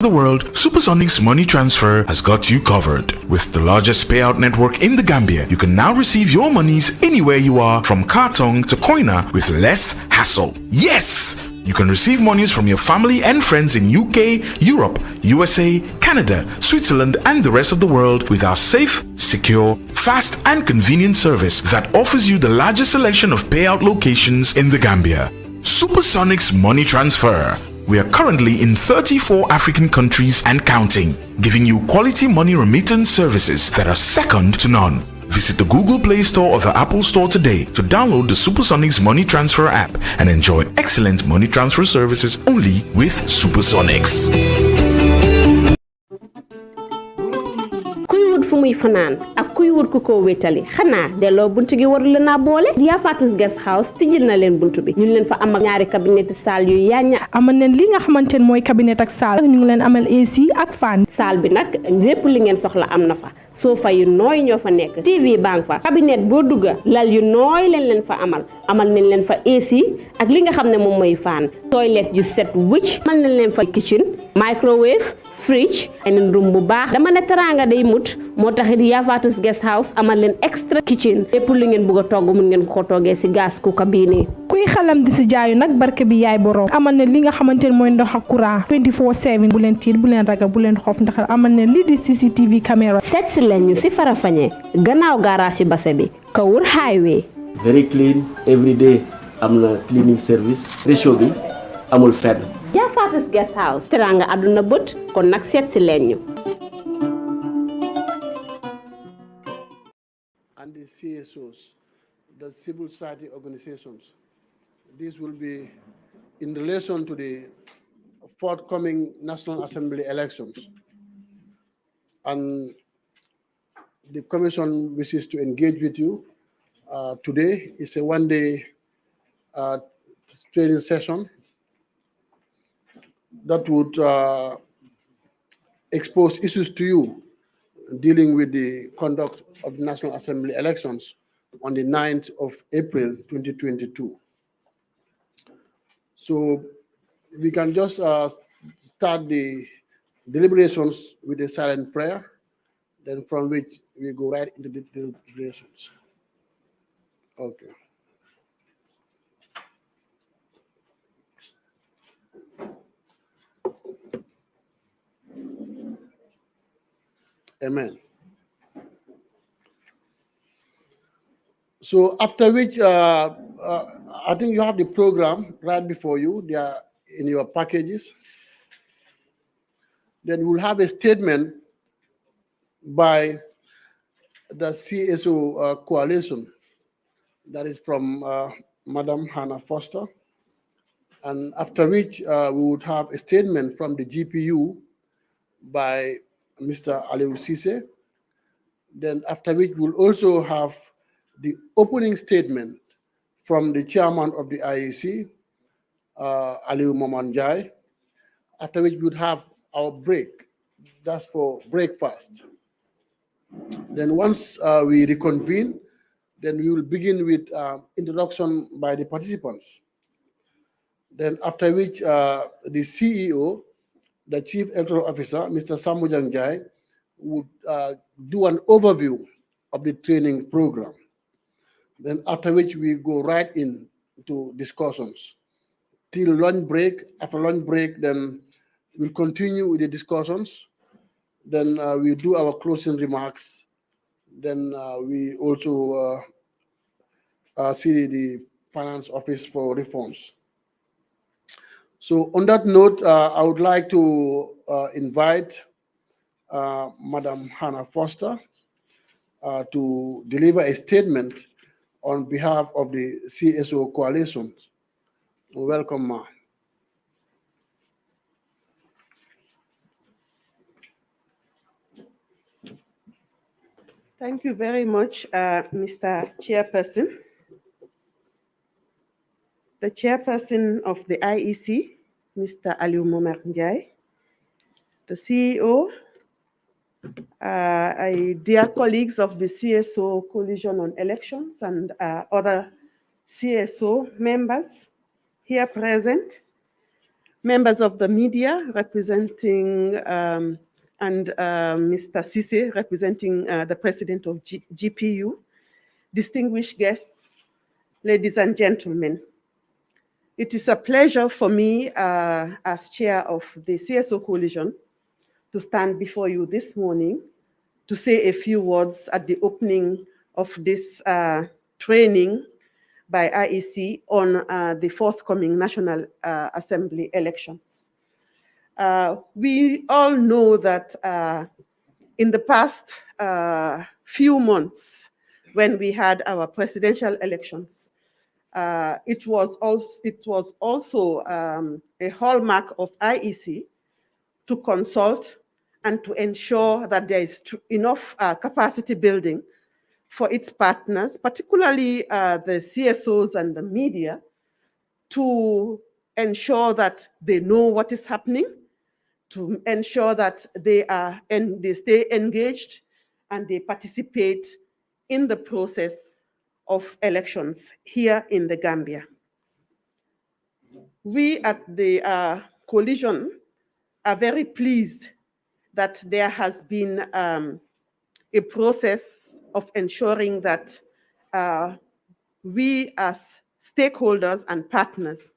The world, Supersonic's money transfer has got you covered. With the largest payout network in the Gambia, you can now receive your monies anywhere you are, from Kartong to Koina, with less hassle. Yes! You can receive monies from your family and friends in UK, Europe, USA, Canada, Switzerland, and the rest of the world with our safe, secure, fast, and convenient service that offers you the largest selection of payout locations in the Gambia. Supersonic's money transfer. We are currently in 34 African countries and counting, giving you quality money remittance services that are second to none. Visit the Google Play Store or the Apple Store today to download the Supersonics Money Transfer app and enjoy excellent money transfer services only with Supersonics. Fu muy fanaan ak kuy wut ku ko wétali xanaa delloo buntu gi war la naa boole Yaa Fatus Guest House tijjil na leen buntu bi ñu leen fa am ak ñaari cabinet salle yu yañña amal leen li nga xamantene mooy cabinet ak salle ñu ngi leen amal AC ak fan salle bi nag lépp li ngeen soxla am na fa sofa yu nooy ñoo fa nekk TV bank fa cabinet boo dugga lal yu nooy leen fa amal nañ leen fa AC ak li nga xam ne moom mooy fan toilet yu set wicc amal nañ leen fa kitchen microwave fridge and room bu baax dama ne teranga day mut moo taxit Yaa Fatus Guest House amal leen extra kitchen lépp lu ngeen bëgg a togg mun ngeen ko toggee si gas cooker bii nii kuy xalam di si jaayu nag barke bi yaay borom amal ne li nga xamantene mooy ndox ak courant 24/7 bu leen tiit bu leen ragal bu leen xof ndax amal ne li di CCTV caméra set si leen ñu si Farafenni gannaaw garage Basse bi Kawur highway very clean every day am na cleaning service ratio bi amul fenn Yaa Fatus Guest House teranga aduna bët kon nag seet si leen ñu and the CSOs, the civil society organizations. This will be in relation to the forthcoming National Assembly elections. And the Commission wishes to engage with you. Today is a one-day training session that would expose issues to you dealing with the conduct of National Assembly elections on the 9th of April 2022. So we can just start the deliberations with a silent prayer, then from which we go right into the deliberations. Okay. Amen. So after which, I think you have the program right before you. They are in your packages. Then we'll have a statement by the CSO coalition. That is from Madam Hannah Foster. And after which, we would have a statement from the GPU by Mr. Alieu Momar. Then after which, we'll also have the opening statement from the chairman of the IEC, Alieu Momar Njai, after which we would have our break. That's for breakfast. Then once we reconvene, then we will begin with introduction by the participants. Then after which the CEO, the Chief Electoral Officer, Mr. Chaiman Njai, would do an overview of the training program. Then after which we go right into discussions till lunch break. After lunch break, then we'll continue with the discussions. Then we do our closing remarks. Then we also see the Finance Office for reforms. So on that note, I would like to invite Madam Hannah Foster to deliver a statement on behalf of the CSO coalition. Welcome, Ma. Thank you very much, Mr. Chairperson. The Chairperson of the IEC, Mr. Alieu Momar Njai, the CEO, dear colleagues of the CSO Coalition on Elections and other CSO members here present, members of the media representing and Mr. Sise representing the president of GPU, distinguished guests, ladies and gentlemen. It is a pleasure for me as chair of the CSO Coalition to stand before you this morning to say a few words at the opening of this training by IEC on the forthcoming National Assembly elections. We all know that in the past few months, when we had our presidential elections, it was also a hallmark of IEC to consult and to ensure that there is enough capacity building for its partners, particularly the CSOs and the media, to ensure that they know what is happening, to ensure that they stay engaged and they participate in the process of elections here in the Gambia. We at the coalition are very pleased that there has been a process of ensuring that we as stakeholders and partners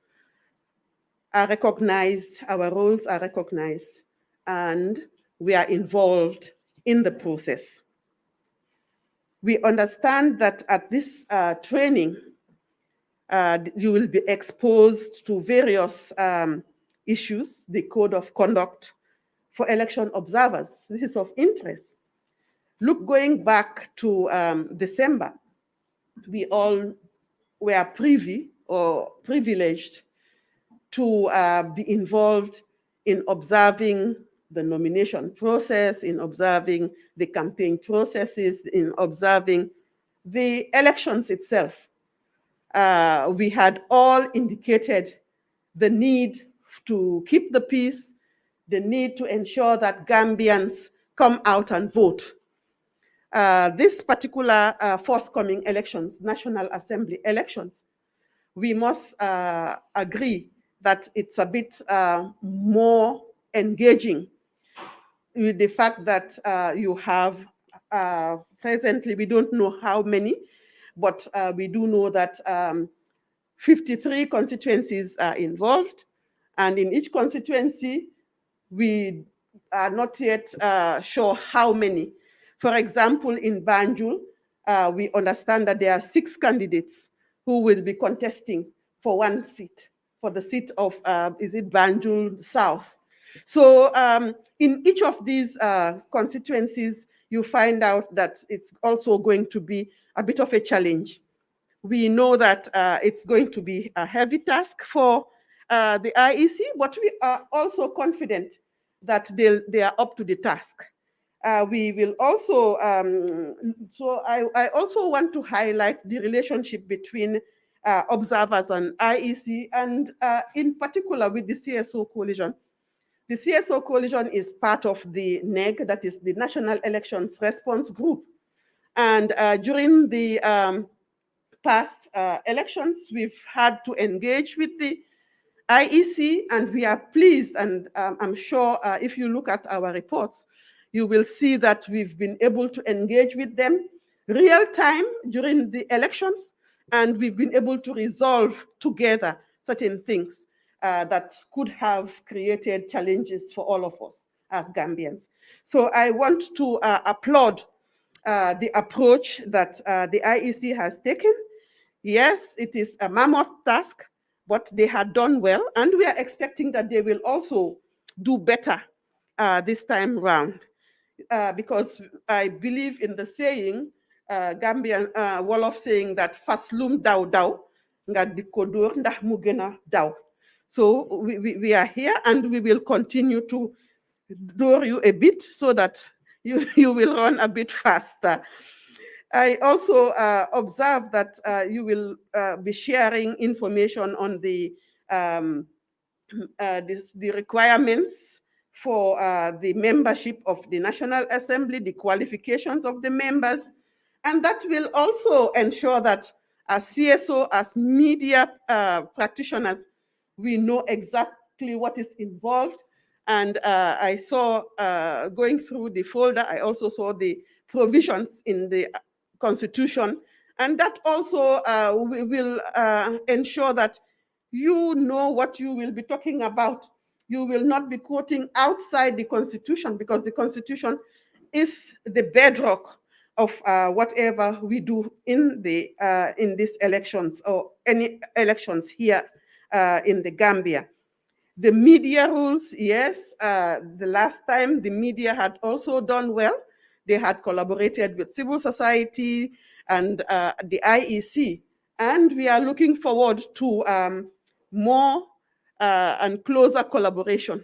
are recognized, our roles are recognized, and we are involved in the process. We understand that at this training, you will be exposed to various issues, the code of conduct for election observers. This is of interest. Look, going back to December, we all were privy or privileged to be involved in observing the nomination process, in observing the campaign processes, in observing the elections itself. We had all indicated the need to keep the peace, the need to ensure that Gambians come out and vote. This particular forthcoming elections, National Assembly elections, we must agree that it's a bit more engaging with the fact that you have presently, we don't know how many, but we do know that 53 constituencies are involved, and in each constituency, we are not yet sure how many. For example, in Banjul, we understand that there are 6 candidates who will be contesting for one seat, for the seat of, is it Banjul South? So in each of these constituencies, you find out that it's also going to be a bit of a challenge. We know that it's going to be a heavy task for the IEC, but we are also confident that they are up to the task. We will also, so I also want to highlight the relationship between observers and IEC, and in particular with the CSO Coalition. The CSO Coalition is part of the NEG, that is the National Elections Response Group. And during the past elections, we've had to engage with the IEC, and we are pleased, and I'm sure if you look at our reports, you will see that we've been able to engage with them real time during the elections, and we've been able to resolve together certain things that could have created challenges for all of us as Gambians. So I want to applaud the approach that the IEC has taken. Yes, it is a mammoth task, but they had done well, and we are expecting that they will also do better this time round. Because I believe in the saying, Gambian Wolof saying that faslum daw daw, nga diko door ndax mu gëna daw. So we are here, and we will continue to door you a bit so that you will run a bit faster. I also observe that you will be sharing information on the requirements for the membership of the National Assembly, the qualifications of the members, and that will also ensure that as CSO, as media practitioners, we know exactly exactly what is involved. And I saw, going through the folder, I also saw the provisions in the Constitution. And that also will ensure that you know what you will be talking about. You will not be quoting outside the Constitution, because the Constitution is the bedrock of whatever we do in these elections, or any elections here in the Gambia. The media rules, yes, the last time the media had also done well. They had collaborated with civil society and the IEC, and we are looking forward to more and closer collaboration.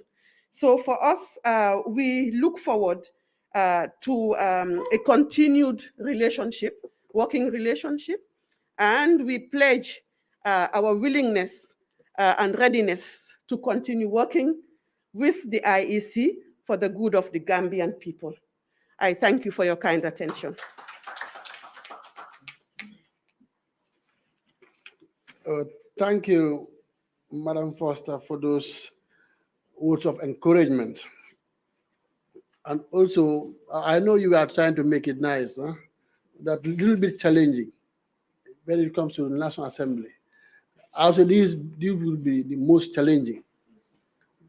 So for us, we look forward to a continued relationship, working relationship, and we pledge our willingness and readiness to continue working with the IEC for the good of the Gambian people. I thank you for your kind attention. Thank you, Madam Foster, for those words of encouragement. And also, I know you are trying to make it nice, huh? That little bit challenging when it comes to the National Assembly. Also, these will be the most challenging.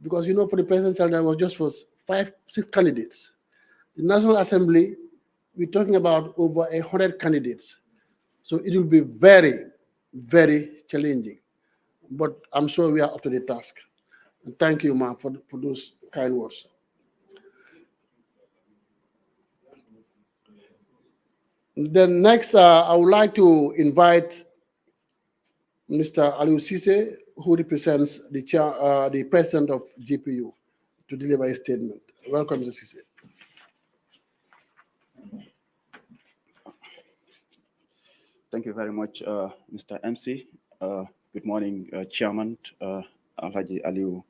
Because, you know, for the presidential, there was just for 5, 6 candidates. The National Assembly, we're talking about over 100 candidates. So it will be very, very challenging. But I'm sure we are up to the task. And thank you, ma'am, for those kind words. Then next, I would like to invite Mr. Alieu Cisse, who represents the president of GPU, to deliver a statement. Welcome, Mr. Cisse. Thank you very much, Mr. MC. Good morning, Chairman Alieu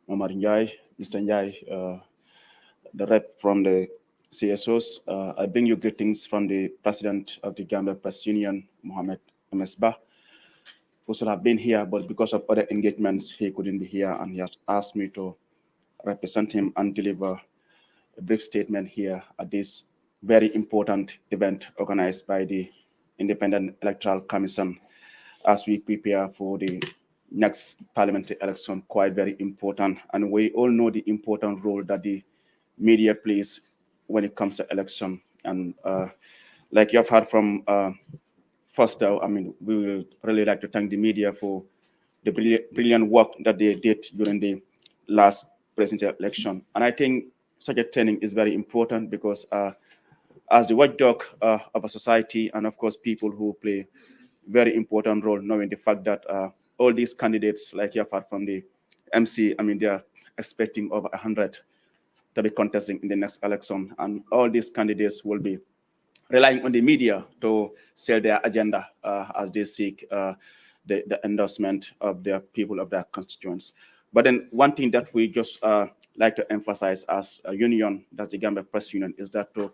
Momar Njai, Mr. Njai, the rep from the CSOs. I bring you greetings from the President of the Gambia Press Union, Mohammed Ba, who should have been here, but because of other engagements, he couldn't be here, and he has asked me to represent him and deliver a brief statement here at this very important event organized by the Independent Electoral Commission as we prepare for the next parliamentary election. Quite very important, and we all know the important role that the media plays when it comes to election. And like you have heard from Foster, I mean, we will really like to thank the media for the brilliant work that they did during the last presidential election. And I think such a training is very important because as the watchdog of a society, and of course people who play very important role, knowing the fact that all these candidates, like you have heard from the MC, I mean, they are expecting over 100 to be contesting in the next election, and all these candidates will be relying on the media to sell their agenda as they seek the endorsement of their people, of their constituents. But then one thing that we just like to emphasize as a union, that's the Gambia Press Union, is that to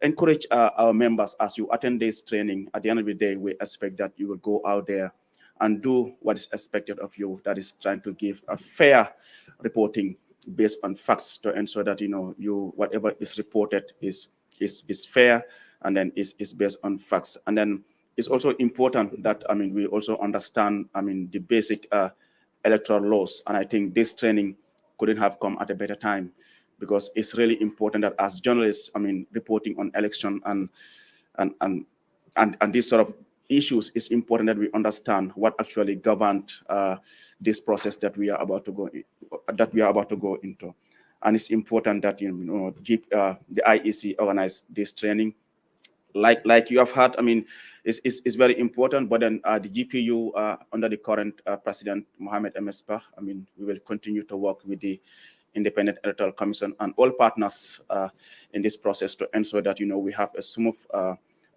encourage our members, as you attend this training, at the end of the day, we expect that you will go out there and do what is expected of you, that is trying to give a fair reporting based on facts to ensure that, you know, whatever is reported is fair, and then is based on facts. And then it's also important that, I mean, we also understand, I mean, the basic electoral laws. And I think this training couldn't have come at a better time, because it's really important that as journalists, I mean, reporting on election and these sort of issues, it's important that we understand what actually governed this process that we are about to go into. And it's important that, you know, the IEC organize this training. Like you have heard, I mean, it's very important. But then the GPU under the current president, Mohammed Ba, I mean, we will continue to work with the Independent Electoral Commission and all partners in this process to ensure that, you know, we have a smooth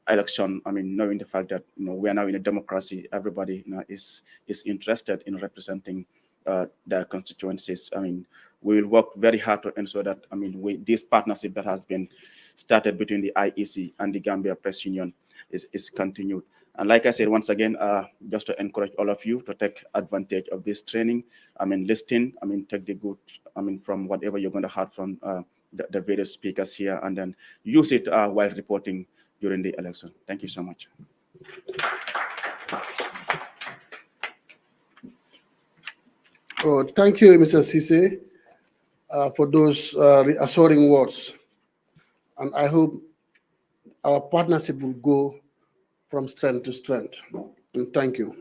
election. I mean, knowing the fact that, you know, we are now in a democracy, everybody, you know, is interested in representing their constituencies. I mean, we will work very hard to ensure that, I mean, this partnership that has been started between the IEC and the Gambia Press Union is continued. And like I said, once again, just to encourage all of you to take advantage of this training. Listen, take the good, from whatever you're going to have from the various speakers here, and then use it while reporting during the election. Thank you so much. Oh, thank you, Mr. Sise, for those reassuring words. And I hope our partnership will go from strength to strength. And thank you.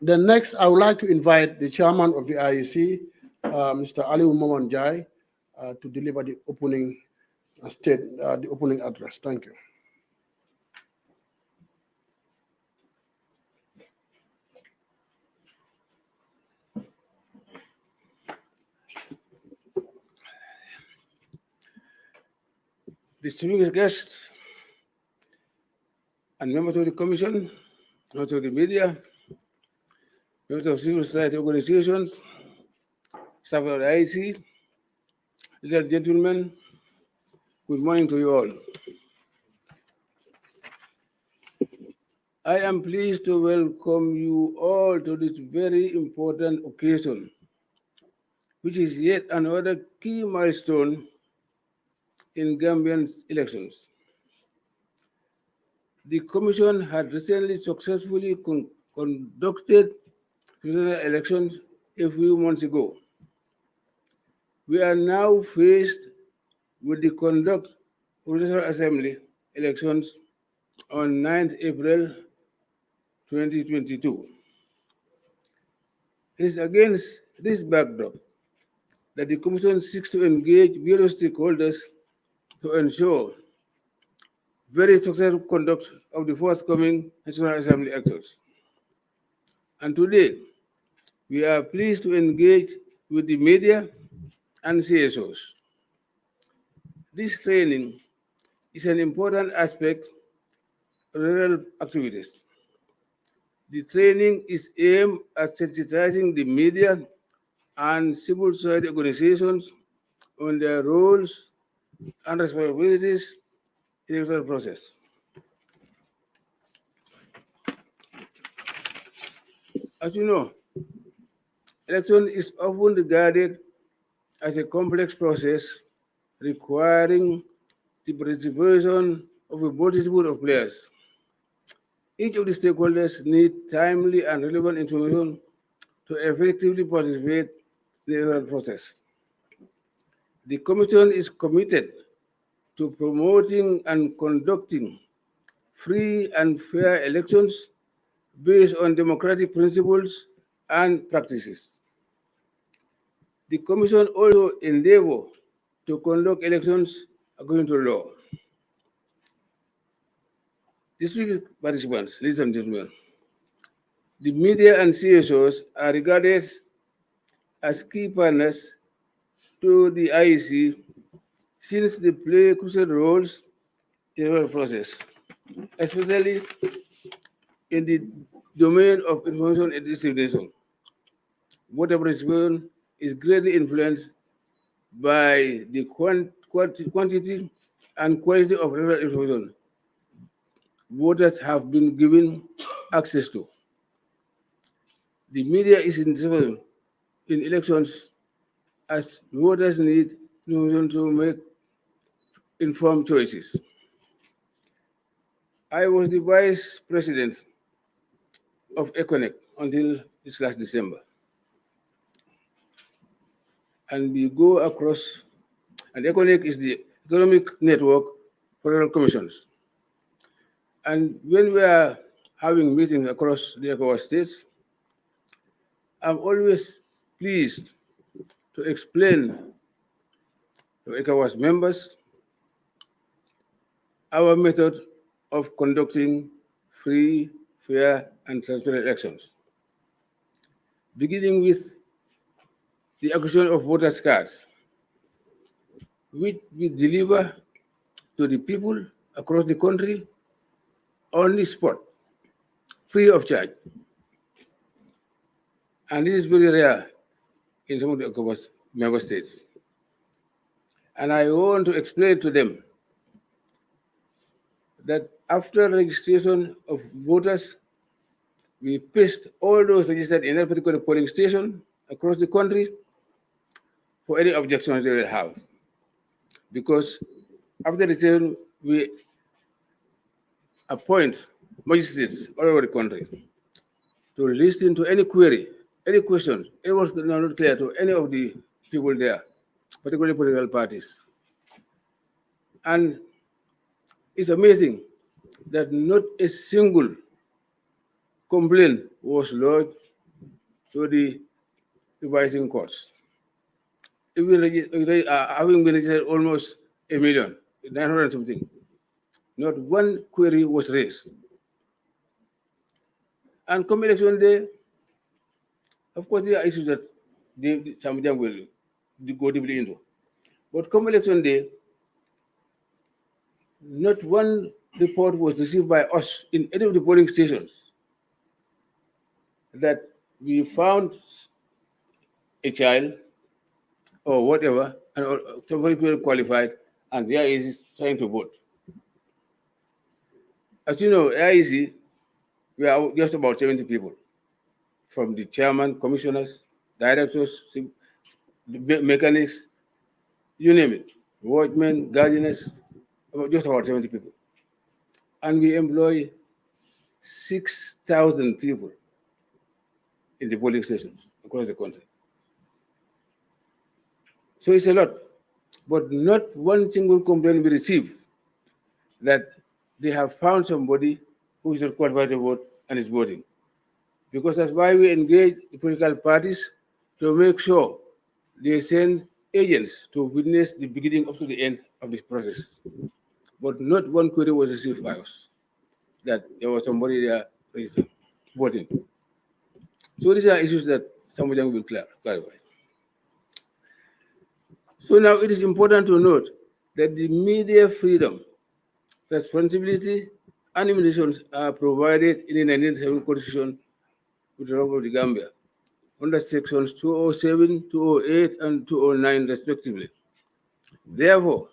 Then next, I would like to invite the chairman of the IEC, Mr. Alieu Momar Njai, to deliver the opening the opening address. Thank you. Distinguished guests and members of the Commission, members of the media, members of civil society organizations, staff of the IEC, ladies and gentlemen, good morning to you all. I am pleased to welcome you all to this very important occasion, which is yet another key milestone in Gambian elections. The Commission had recently successfully conducted presidential elections a few months ago. We are now faced with the conduct of National Assembly elections on 9th April 2022. It is against this backdrop that the Commission seeks to engage various stakeholders to ensure very successful conduct of the forthcoming National Assembly elections. And today, we are pleased to engage with the media and CSOs. This training is an important aspect of rural activities. The training is aimed at sensitizing the media and civil society organizations on their roles and responsibilities in the electoral process. As you know, election is often regarded as a complex process requiring the participation of a multitude of players. Each of the stakeholders need timely and relevant information to effectively participate in the electoral process. The Commission is committed to promoting and conducting free and fair elections based on democratic principles and practices. The Commission also endeavors to conduct elections according to law. Distinguished participants, ladies and gentlemen, the media and CSOs are regarded as key partners to the IEC since they play crucial roles in the process, especially in the domain of information and dissemination. Voter participation is greatly influenced by the quantity and quality of relevant information voters have been given access to. The media is indispensable in elections as voters need information to make informed choices. I was the vice president of Econet until this last December. And we go across, and Econet is the economic network for rural commissions. And when we are having meetings across the ECOWAS states, I'm always pleased to explain to ECOWAS members our method of conducting free, fair, and transparent elections, beginning with the acquisition of voters' cards, which we deliver to the people across the country on the spot, free of charge. And this is very rare in some of the ECOWAS member states. And I want to explain to them that after registration of voters, we pissed all those registered in that particular polling station across the country for any objections they will have. Because after registration, we appoint magistrates all over the country to listen to any query, any question, it was not clear to any of the people there, particularly political parties. And it's amazing that not a single complaint was lodged to the revising courts. Even having been registered almost 1,900,000 something, not one query was raised. And come election day, of course, there are issues that some them will go deeply into. But come election day, not one report was received by us in any of the polling stations that we found a child or whatever, and somebody qualified, and the IEC is trying to vote. As you know, IEC, we are just about 70 people, from the chairman, commissioners, directors, mechanics, you name it, watchmen, gardeners, just about 70 people. And we employ 6,000 people in the polling stations across the country. So it's a lot, but not one single complaint we receive that they have found somebody who is not qualified to vote and is voting. Because that's why we engage the political parties to make sure they send agents to witness the beginning up to the end of this process. But not one query was received by us that there was somebody there voting. So these are issues that some of them will clarify. So now it is important to note that the media freedom, responsibility, and limitations are provided in the 1997 Constitution with the Republic of the Gambia under sections 207, 208, and 209 respectively. Therefore,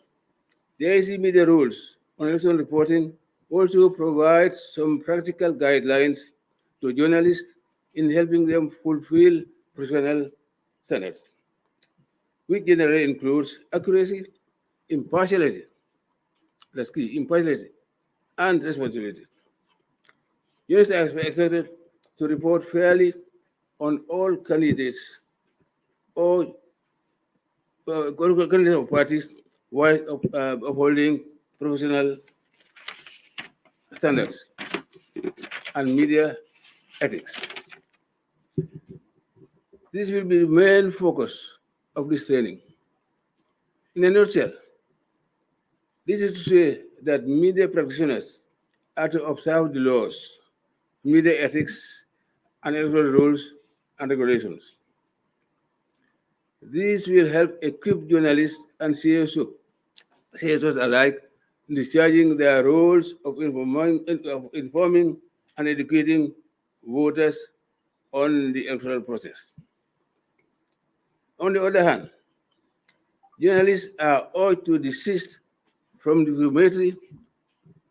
the IEC media rules on election reporting also provide some practical guidelines to journalists in helping them fulfill professional standards, which generally includes accuracy, impartiality, that's key, impartiality, and responsibility. Journalists are expected to report fairly on all candidates or candidates of parties while upholding professional standards and media ethics. This will be the main focus of this training. In a nutshell, this is to say that media practitioners are to observe the laws, media ethics, and electoral rules and regulations. This will help equip journalists and CSOs alike in discharging their roles of informing and educating voters on the electoral process. On the other hand, journalists are urged to desist from defamatory,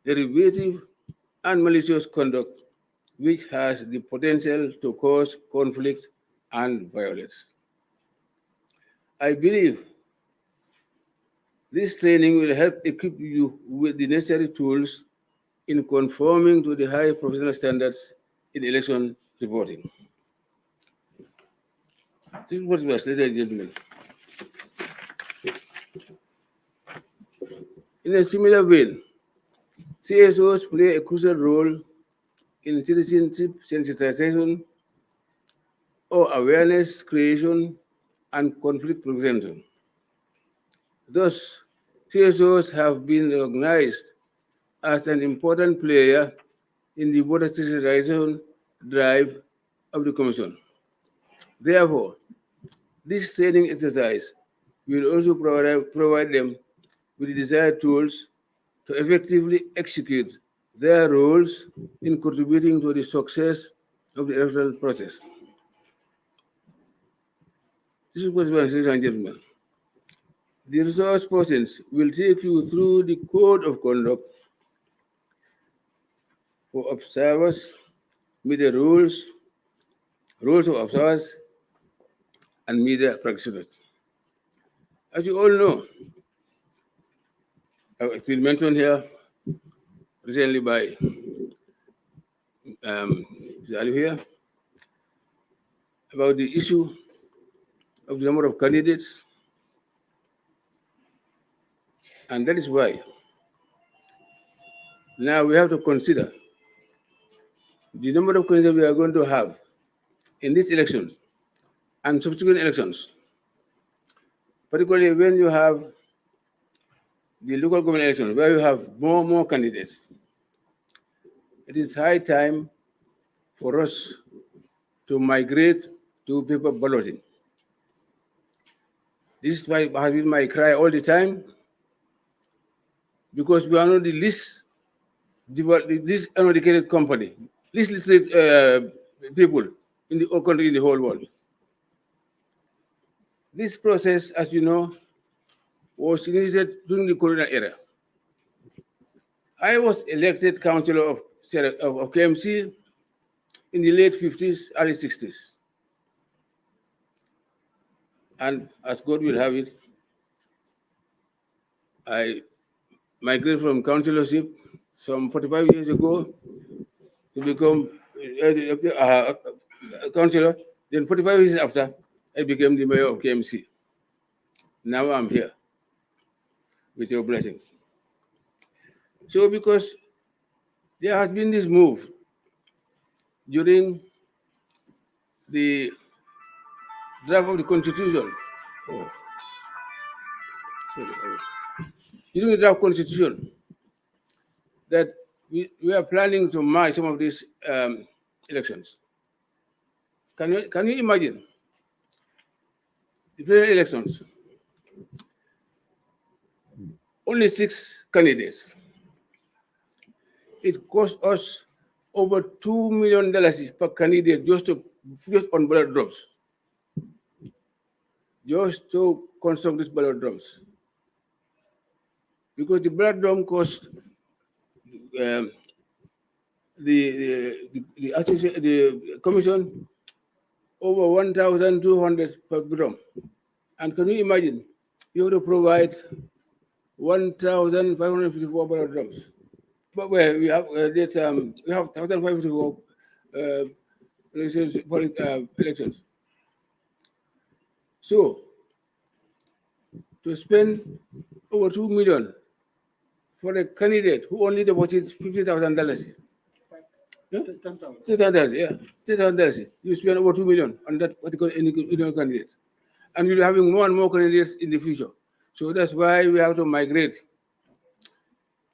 derivative, and malicious conduct which has the potential to cause conflict and violence. I believe this training will help equip you with the necessary tools in conforming to the high professional standards in election reporting. This is what we are stated, ladies and gentlemen. In a similar vein, CSOs play a crucial role in citizenship sensitization or awareness creation and conflict prevention. Thus, CSOs have been recognized as an important player in the voter sensitization drive of the Commission. Therefore, this training exercise will also provide them with the desired tools to effectively execute their roles in contributing to the success of the electoral process. This is what, ladies and gentlemen. The resource persons will take you through the code of conduct for observers, media rules of observers, and media practitioners. As you all know, it's been mentioned here recently by Alieu here about the issue of the number of candidates, and that is why now we have to consider the number of candidates we are going to have in these elections and subsequent elections, particularly when you have the local government elections where you have more candidates. It is high time for us to migrate to paper balloting. This is why has been my cry all the time, because we are not the least uneducated company, least literate people in the country, in the whole world. This process, as you know, was initiated during the Corona era. I was elected councillor of KMC in the late 50s, early 60s. And as God will have it, I migrated from councillorship some 45 years ago to become a councillor. Then 45 years after, I became the mayor of KMC. Now I'm here with your blessings. So because there has been this move during the draft of the Constitution. During the draft Constitution, that we are planning to merge some of these elections. Can you imagine the presidential elections? Only 6 candidates. It cost us over $2 million per candidate just on ballot drops, just to construct these ballot drums. Because the ballot drum cost the commission over 1,200 per drum. And can you imagine, you have to provide 1,554 ballot drums. But where we have 1,554 elections. So to spend over $2 million for a candidate who only deposits $50,000. $10,000. You spend over $2 million on that particular individual candidate, and we'll be having more and more candidates in the future. So that's why we have to migrate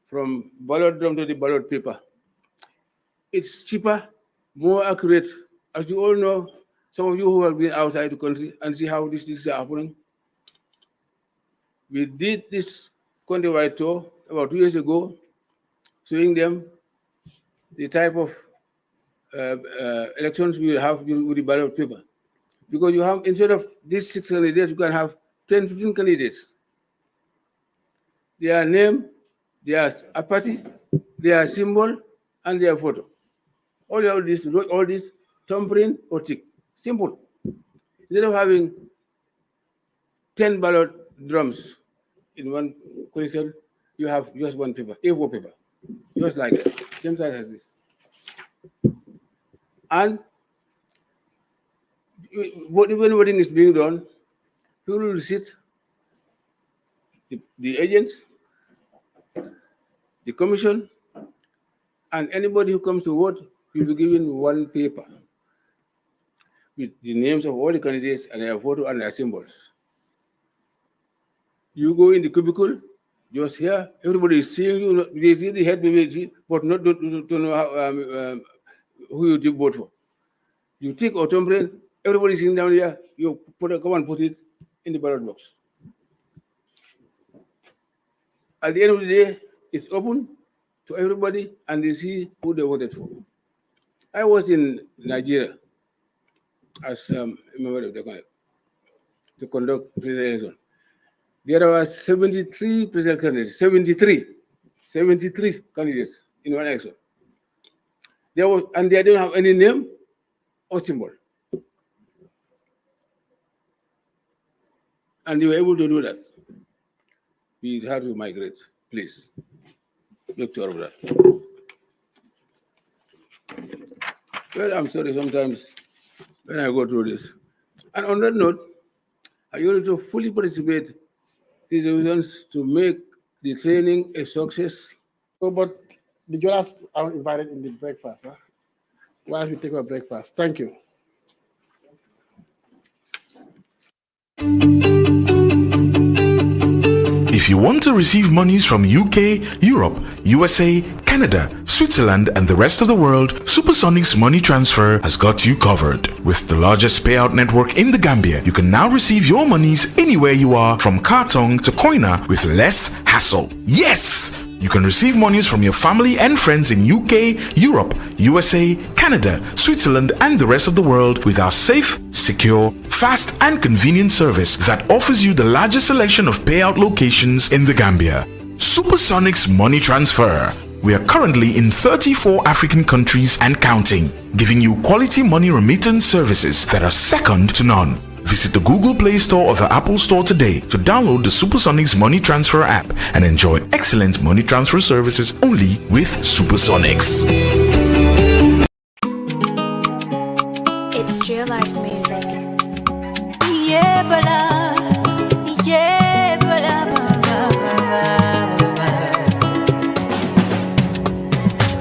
from ballot drum to the ballot paper. It's cheaper, more accurate. As you all know, some of you who have been outside the country and see how this is happening. We did this countrywide tour about 2 years ago, showing them the type of elections we will have with the ballot paper. Because you have, instead of these 6 candidates, you can have 10, 15 candidates. Their name, their party, their symbol, and their photo. All this, thumbprint or tick. Simple. Instead of having 10 ballot drums in one question, you have just one paper, A4 paper, just like that, same size as this. And when voting is being done, people will sit, the agents, the commission, and anybody who comes to vote will be given one paper with the names of all the candidates and their photo and their symbols. You go in the cubicle, just here, everybody is seeing you, they see the head, but not to know how, who you vote for. You tick or thumbprint, everybody sitting down here, you come and put it in the ballot box. At the end of the day, it's open to everybody and they see who they voted for. I was in Nigeria as a member of the Congress to conduct presidential election. There were 73 presidential candidates, 73 candidates in one election. And they don't have any name or symbol. And you were able to do that. We have to migrate, please. Make sure of that. Well, I'm sorry sometimes when I go through this. And on that note, I want to fully participate in the reasons to make the training a success. Oh, but the Jolas are invited in the breakfast. Huh? Why don't we take our breakfast? Thank you. If you want to receive monies from UK, Europe, USA, Canada, Switzerland, and the rest of the world, Supersonic's money transfer has got you covered. With the largest payout network in the Gambia, you can now receive your monies anywhere you are, from Kartong to Koina, with less hassle. Yes! You can receive monies from your family and friends in UK, Europe, USA, Canada, Switzerland, and the rest of the world with our safe, secure, fast, and convenient service that offers you the largest selection of payout locations in the Gambia. Supersonic's money transfer. We are currently in 34 African countries and counting, giving you quality money remittance services that are second to none. Visit the Google Play Store or the Apple Store today to download the Supersonics Money Transfer app and enjoy excellent money transfer services only with Supersonics. It's Jill Life Music. Yeah,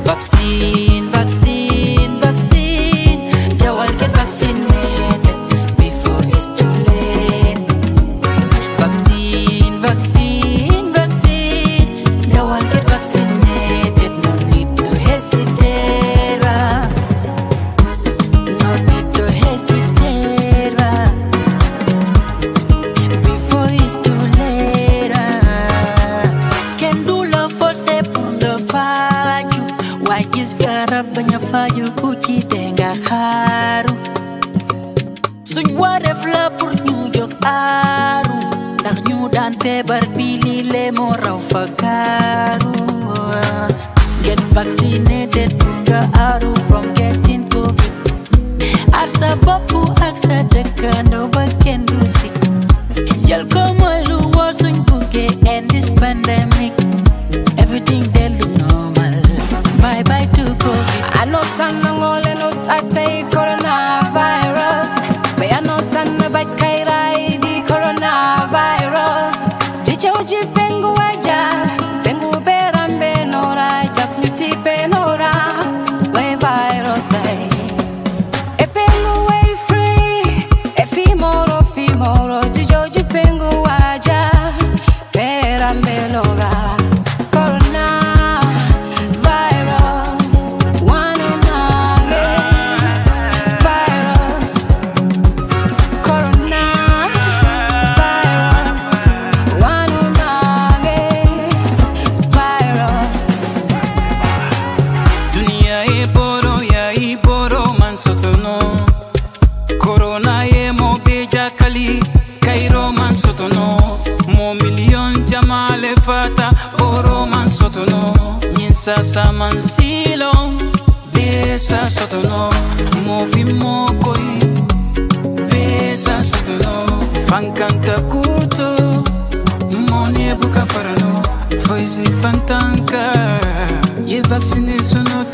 vaccine, vaccine, vaccine. You all get vaccinated before it's too late. Vaccine, vaccine, vaccine. You all get vaccinated. No need to hesitate. No need to hesitate. Before it's too late. Can do love for say pour le faju. Why is garab banya faju kuchi denga haru. Suñ waref la pour ñu jog aaru. Ndax ñu daan feebar bi li le moo raw fa kaaru. Get vaccinated nga aaru from getting COVID. Aar sa bopp ak sa dëkkandoo ba kenn du sik. Jël ko mooy lu wóor suñ buggee end this pandemic. Everything they look normal. Bye bye to COVID. I know some ngole no tatay coronavirus. But I know some bad kairai di coronavirus. Jichoji pengu aja, pengu berambe nora, jakniti penora, way virus ay. E pengu way free, e fimoro, jichoji pengu aja, berambe nora. Sasa mansilong besa sotono movi mokoi besa sotono fankanta kurto monie buka farano voici fantanka ye vaccine sono